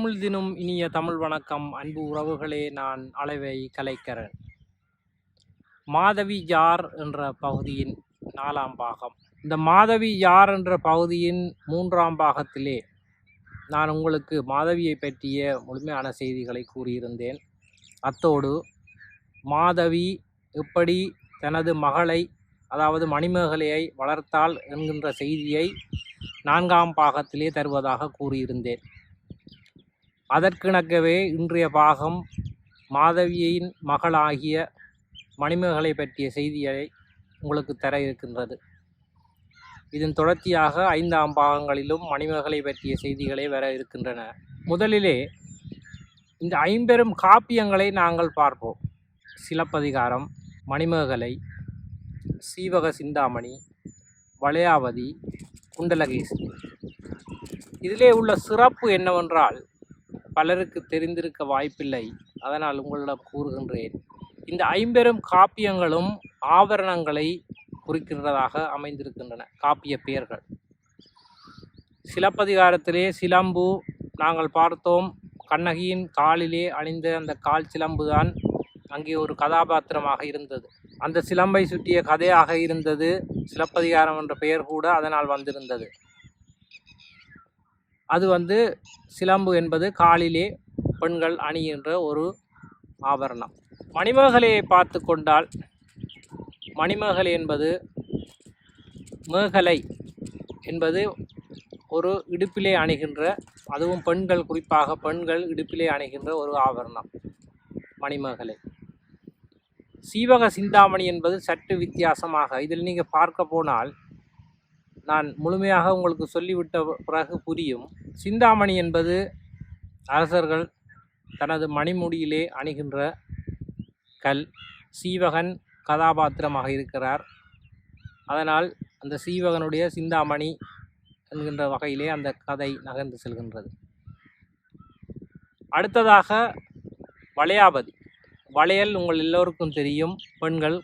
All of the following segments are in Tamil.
தமிழ் தினம் இனிய தமிழ் வணக்கம் அன்பு உறவுகளே. நான் அளவை கலைக்கிறேன். மாதவி யார் என்ற பகுதியின் 4ஆம் பாகம். இந்த மாதவி யார் என்ற பகுதியின் 3ஆம் பாகத்திலே நான் உங்களுக்கு மாதவியை பற்றிய முழுமையான செய்திகளை கூறியிருந்தேன். அத்தோடு மாதவி எப்படி தனது மகளை அதாவது மணிமேகலையை வளர்த்தாள் என்கின்ற செய்தியை 4ஆம் பாகத்திலே தருவதாக கூறியிருந்தேன். அதற்கிணக்கவே இன்றைய பாகம் மாதவியின் மகளாகிய மணிமேகலை பற்றிய செய்தியை உங்களுக்கு தர இருக்கின்றது. இதன் தொடர்ச்சியாக 5ஆம் பாகங்களிலும் மணிமேகலை பற்றிய செய்திகளே வர இருக்கின்றன. முதலிலே இந்த 50 காப்பியங்களை நாங்கள் பார்ப்போம். சிலப்பதிகாரம், மணிமேகலை, சீவக சிந்தாமணி, வளையாபதி, குண்டலகேசி. இதிலே உள்ள சிறப்பு என்னவென்றால் பலருக்கு தெரிந்திருக்க வாய்ப்பில்லை. அதனால் உங்களிடம் கூறுகின்றேன். இந்த 50 காப்பியங்களும் ஆபரணங்களை குறிக்கின்றதாக அமைந்திருக்கின்றன. காப்பிய பெயர்கள் சிலப்பதிகாரத்திலே சிலம்பு நாங்கள் பார்த்தோம். கண்ணகியின் காலிலே அணிந்த அந்த கால் சிலம்புதான் அங்கே ஒரு கதாபாத்திரமாக இருந்தது. அந்த சிலம்பை சுற்றிய கதையாக இருந்தது. சிலப்பதிகாரம் என்ற பெயர் கூட அதனால் வந்திருந்தது. அது சிலம்பு என்பது காலிலே பெண்கள் அணிகின்ற ஒரு ஆபரணம். மணிமேகலையை பார்த்து கொண்டால் மணிமேகலை என்பது மேகலை என்பது ஒரு இடுப்பிலே அணிகின்ற, அதுவும் பெண்கள், குறிப்பாக பெண்கள் இடுப்பிலே அணிகின்ற ஒரு ஆபரணம் மணிமேகலை. சீவக சிந்தாமணி என்பது சற்று வித்தியாசமாக, இதில் நீங்கள் பார்க்க போனால் நான் முழுமையாக உங்களுக்கு சொல்லிவிட்ட பிறகு புரியும். சிந்தாமணி என்பது அரசர்கள் தனது மணிமுடியிலே அணிகின்ற கல். சீவகன் கதாபாத்திரமாக இருக்கிறார். அதனால் அந்த சீவகனுடைய சிந்தாமணி என்கின்ற வகையிலே அந்த கதை நகர்ந்து செல்கின்றது. அடுத்ததாக வளையாபதி. வளையல் உங்கள் எல்லோருக்கும் தெரியும். பெண்கள்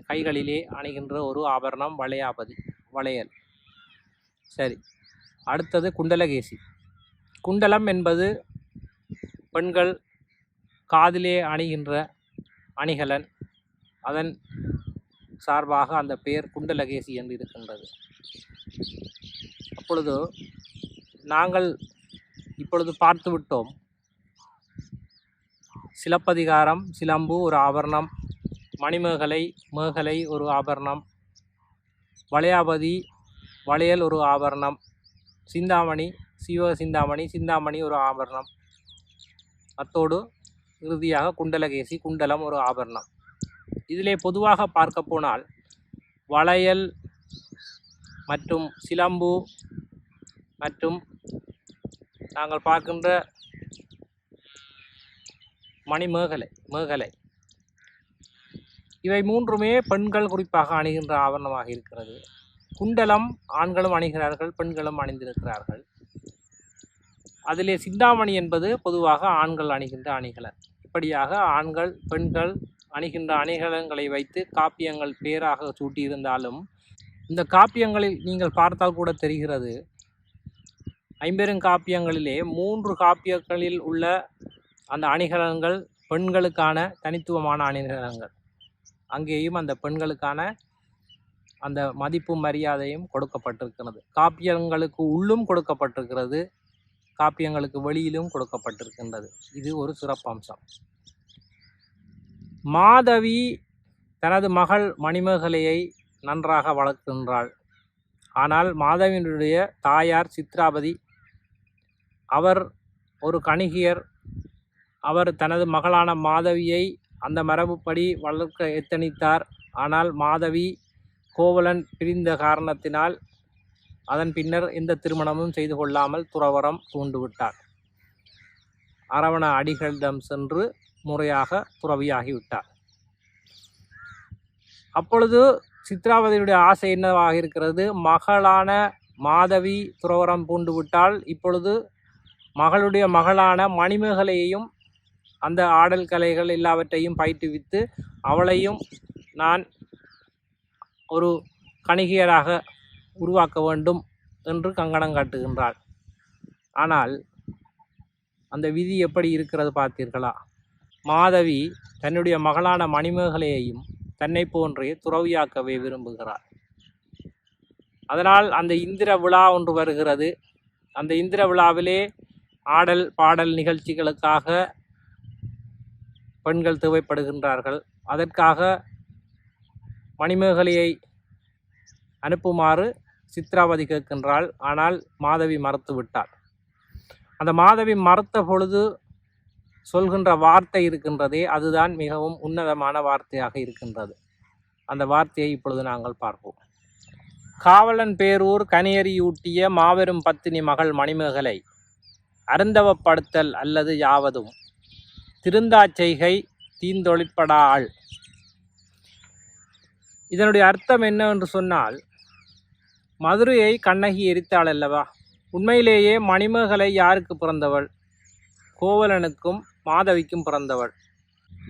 கைகளிலே அணிகின்ற ஒரு ஆபரணம் வளையாபதி, வளையல். சரி, அடுத்தது குண்டலகேசி. குண்டலம் என்பது பெண்கள் காதிலே அணிகின்ற அணிகலன். அதன் சார்பாக அந்த பெயர் குண்டலகேசி என்று இருக்கின்றது. அப்பொழுது நாங்கள் இப்பொழுது பார்த்து விட்டோம். சிலப்பதிகாரம் சிலம்பு ஒரு ஆபரணம், மணிமேகலை மேகலை ஒரு ஆபரணம், வளையாபதி வளையல் ஒரு ஆபரணம், சிந்தாமணி சீவக சிந்தாமணி சிந்தாமணி ஒரு ஆபரணம், அத்தோடு இறுதியாக குண்டலகேசி குண்டலம் ஒரு ஆபரணம். இதிலே பொதுவாக பார்க்க போனால் வளையல் மற்றும் சிலம்பு மற்றும் நாங்கள் பார்க்கின்ற மணிமேகலை மேகலை இவை மூன்றுமே பெண்கள் குறிப்பாக அணிகின்ற ஆபரணமாக இருக்கிறது. குண்டலம் ஆண்களும் அணிகிறார்கள், பெண்களும் அணிந்திருக்கிறார்கள். அதிலே சிந்தாமணி என்பது பொதுவாக ஆண்கள் அணிகின்ற அணிகலன். இப்படியாக ஆண்கள் பெண்கள் அணிகின்ற அணிகலன்களை வைத்து காப்பியங்கள் பேராக சூட்டியிருந்தாலும் இந்த காப்பியங்களில் நீங்கள் பார்த்தால் கூட தெரிகிறது. 50 காப்பியங்களிலே 3 காப்பியங்களில் உள்ள அந்த அணிகலன்கள் பெண்களுக்கான தனித்துவமான அணிகலன்கள். அங்கேயும் அந்த பெண்களுக்கான அந்த மதிப்பும் மரியாதையும் கொடுக்கப்பட்டிருக்கிறது. காப்பியங்களுக்கு உள்ளும் கொடுக்கப்பட்டிருக்கிறது, காப்பியங்களுக்கு வெளியிலும் கொடுக்கப்பட்டிருக்கின்றது. இது ஒரு சிறப்பம்சம். மாதவி தனது மகள் மணிமேகலையை நன்றாக வளர்க்கின்றாள். ஆனால் மாதவியினுடைய தாயார் சித்ராபதி, அவர் ஒரு கணிகையர். அவர் தனது மகளான மாதவியை அந்த மரபுப்படி வளர்க்க எத்தனித்தார். ஆனால் மாதவி கோவலன் பிரிந்த காரணத்தினால் அதன் பின்னர் எந்த திருமணமும் செய்து கொள்ளாமல் துறவறம் தூண்டுவிட்டார். அரவண அடிகளிடம் சென்று முறையாக துறவியாகிவிட்டார். அப்பொழுது சித்ராவதியுடைய ஆசை என்னவாக இருக்கிறது? மகளான மாதவி துறவரம் பூண்டுவிட்டால் இப்பொழுது மகளுடைய மகளான மணிமேகலையையும் அந்த ஆடல் கலைகள் எல்லாவற்றையும் பயிற்றுவித்து அவளையும் நான் ஒரு கணிகையராக உருவாக்க வேண்டும் என்று கங்கணம் காட்டுகின்றாள். ஆனால் அந்த விதி எப்படி இருக்கிறது பார்த்தீர்களா? மாதவி தன்னுடைய மகளான மணிமேகலையையும் தன்னை போன்றே துறவியாக்கவே விரும்புகிறார். அதனால் அந்த இந்திர விழா ஒன்று வருகிறது. அந்த இந்திர விழாவிலே ஆடல் பாடல் நிகழ்ச்சிகளுக்காக பெண்கள் தேவைப்படுகின்றார்கள். அதற்காக மணிமேகலையை அனுப்புமாறு சித்ராவதி கேட்கின்றாள். ஆனால் மாதவி மறுத்து விட்டாள். அந்த மாதவி மறுத்த பொழுது சொல்கின்ற வார்த்தை இருக்கின்றதே, அதுதான் மிகவும் உன்னதமான வார்த்தையாக இருக்கின்றது. அந்த வார்த்தையை இப்பொழுது நாங்கள் பார்ப்போம். காவலன் பேரூர் கனியறியூட்டிய மாபெரும் பத்தினி மகள் மணிமேகலை அருந்தவப்படுத்தல் அல்லது யாவதும் திருந்தாச் செய்கை தீந்தொழிற்படா ஆள். இதனுடைய அர்த்தம் என்னவென்று சொன்னால், மதுரையை கண்ணகி எரித்தாள் அல்லவா? உண்மையிலேயே மணிமேகலை யாருக்கு பிறந்தவள்? கோவலனுக்கும் மாதவிக்கும் பிறந்தவள்.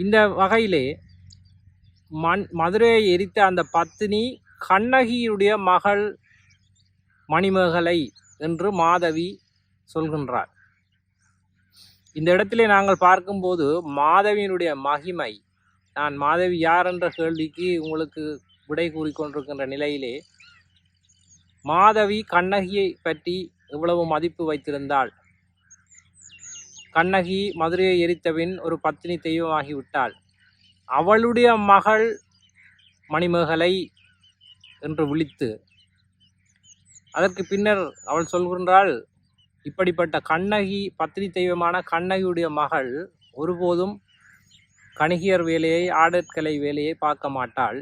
இந்த வகையிலே மதுரையை எரித்த அந்த பத்தினி கண்ணகியுடைய மகள் மணிமேகலை என்று மாதவி சொல்கின்றார். இந்த இடத்திலே நாங்கள் பார்க்கும்போது மாதவியினுடைய மகிமை, நான் மாதவி யார் என்ற கேள்விக்கு உங்களுக்கு விடை கூறிக்கொண்டிருக்கின்ற நிலையிலே மாதவி கண்ணகியை பற்றி எவ்வளவு மதிப்பு வைத்திருந்தாள். கண்ணகி மதுரையை எரித்தபின் ஒரு பத்தினி தெய்வமாகிவிட்டாள். அவளுடைய மகள் மணிமேகலை என்று விழித்து அதற்கு பின்னர் அவள் சொல்கின்றாள், இப்படிப்பட்ட கண்ணகி, பத்தினி தெய்வமான கண்ணகியுடைய மகள் ஒருபோதும் கணிகையர் வேலையை, ஆடற்கலை வேலையை பார்க்க மாட்டாள்.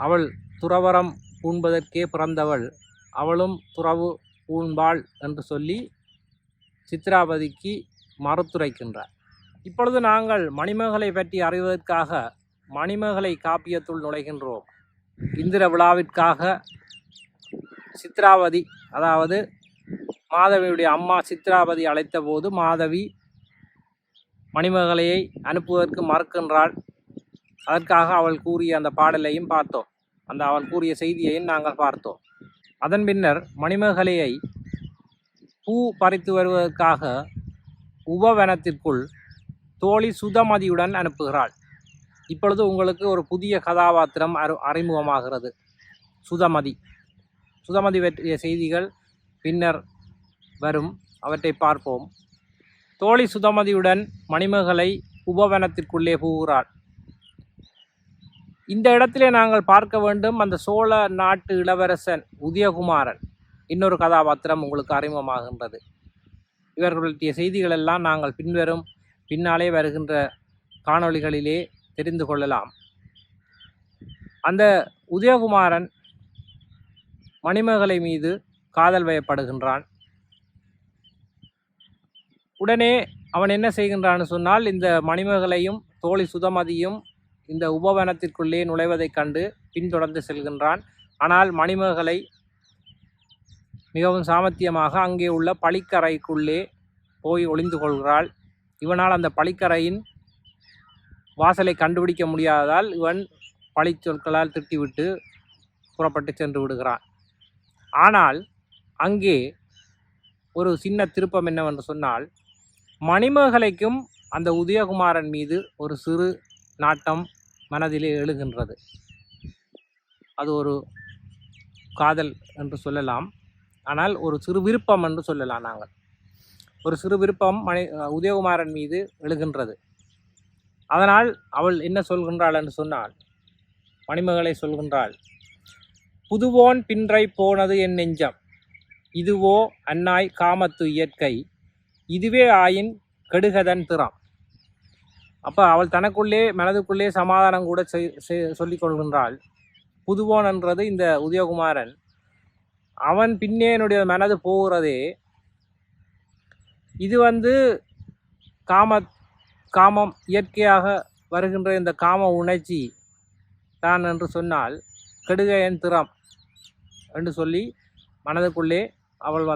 அவள் துறவரம் பூண்பதற்கே பிறந்தவள், அவளும் துறவு பூண்பாள் என்று சொல்லி சித்ராவதிக்கு மறுத்துரைக்கின்றார். இப்பொழுது நாங்கள் மணிமேகலை பற்றி அறிவதற்காக மணிமேகலை காப்பியத்துள் நுழைகின்றோம். இந்திர விழாவிற்காக சித்ராவதி, அதாவது மாதவியுடைய அம்மா சித்ராவதி அழைத்த போது மாதவி மணிமேகலையை அனுப்புவதற்கு மறுக்கின்றாள். அதற்காக அவள் கூறிய அந்த பாடலையும் பார்த்தோம். அவள் கூறிய செய்தியையும் நாங்கள் பார்த்தோம். அதன் பின்னர் மணிமேகலையை பூ பறித்து வருவதற்காக உபவனத்திற்குள் தோழி சுதமதியுடன் அனுப்புகிறாள். இப்பொழுது உங்களுக்கு ஒரு புதிய கதாபாத்திரம் அறிமுகமாகிறது, சுதமதி. சுதமதி பற்றிய செய்திகள் பின்னர் வரும், அவற்றை பார்ப்போம். தோழி சுதமதியுடன் மணிமேகலை உபவனத்திற்குள்ளே போகிறாள். இந்த இடத்திலே நாங்கள் பார்க்க வேண்டும், அந்த சோழ நாட்டு இளவரசன் உதயகுமாரன் இன்னொரு கதாபாத்திரம் உங்களுக்கு அறிமுகமாகின்றது. இவர்களுடைய செய்திகள் எல்லாம் நாங்கள் பின்னாலே வருகின்ற காணொளிகளிலே தெரிந்து கொள்ளலாம். அந்த உதயகுமாரன் மணிமேகலை மீது காதல் வயப்படுகின்றான். உடனே அவன் என்ன செய்கின்றான்னு சொன்னால், இந்த மணிமேகலையும் தோழி சுதமதியும் இந்த உபவனத்திற்குள்ளே நுழைவதைக் கண்டு பின்தொடர்ந்து செல்கின்றான். ஆனால் மணிமேகலை மிகவும் சாமர்த்தியமாக அங்கே உள்ள பளிக்கறைக்குள்ளே போய் ஒளிந்து கொள்கிறாள். இவனால் அந்த பளிக்கறையின் வாசலை கண்டுபிடிக்க முடியாததால் இவன் பழி சொற்களால் திட்டிவிட்டு புறப்பட்டு சென்று விடுகிறான். ஆனால் அங்கே ஒரு சின்ன திருப்பம் என்னவென்று சொன்னால், மணிமேகலைக்கும் அந்த உதயகுமாரன் மீது ஒரு சிறு நாட்டம் மனதிலே எழுகின்றது. அது ஒரு காதல் என்று சொல்லலாம், ஆனால் ஒரு சிறு விருப்பம் என்று சொல்லலாம். நாங்கள் ஒரு சிறு விருப்பம் உதயகுமாரன் மீது எழுகின்றது. அதனால் அவள் என்ன சொல்கின்றாள் என்று சொன்னால், மணிமேகலை சொல்கின்றாள், புதுவோன் பின்றை போனது என் நெஞ்சம், இதுவோ அன்னாய் காமத்து இயற்கை, இதுவே ஆயின் கெடுகதன் திறம். அப்போ அவள் தனக்குள்ளே மனதுக்குள்ளே சமாதானம் கூட சொல்லிக் கொள்கின்றாள். புதுவோன் என்றது இந்த உதயகுமாரன், அவன் பின்னே என்னுடைய மனது போகிறதே, இது காமம் இயற்கையாக வருகின்ற இந்த காம உணர்ச்சி தான் என்று சொன்னால் கெடுக என் திறம் என்று சொல்லி மனதுக்குள்ளே அவள்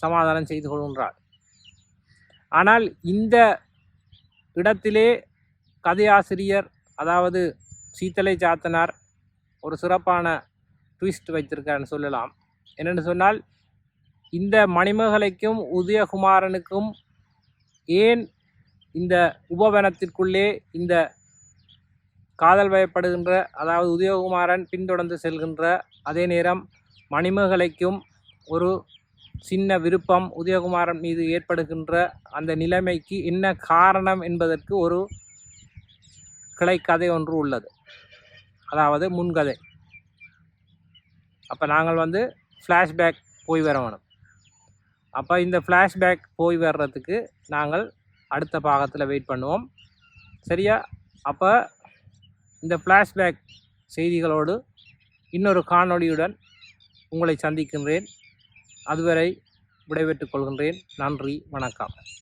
சமாதானம் செய்து கொள்கின்றாள். ஆனால் இந்த இடத்திலே கதையாசிரியர், அதாவது சீத்தலை சாத்தனார், ஒரு சிறப்பான ட்விஸ்ட் வைத்திருக்கான்னு சொல்லலாம். என்னென்னு சொன்னால், இந்த மணிமேகலைக்கும் உதயகுமாரனுக்கும் ஏன் இந்த உபவனத்திற்குள்ளே இந்த காதல் வயப்படுகின்ற, அதாவது உதயகுமாரன் பின்தொடர்ந்து செல்கின்ற, அதே நேரம் மணிமேகலைக்கும் ஒரு சின்ன விருப்பம் உதயகுமாரன் மீது ஏற்படுகின்ற அந்த நிலைமைக்கு என்ன காரணம் என்பதற்கு ஒரு கிளைக்கதை ஒன்று உள்ளது, அதாவது முன்கதை. அப்போ நாங்கள் ஃப்ளாஷ்பேக் போய் வர வேணும். அப்போ இந்த ஃப்ளாஷ்பேக் போய் வர்றதுக்கு நாங்கள் அடுத்த பாகத்தில் வெயிட் பண்ணுவோம், சரியா? அப்போ இந்த ஃப்ளாஷ்பேக் செய்திகளோடு இன்னொரு காணொளியுடன் உங்களை சந்திக்கின்றேன். அதுவரை விடைபெற்றுக் கொள்கின்றேன். நன்றி, வணக்கம்.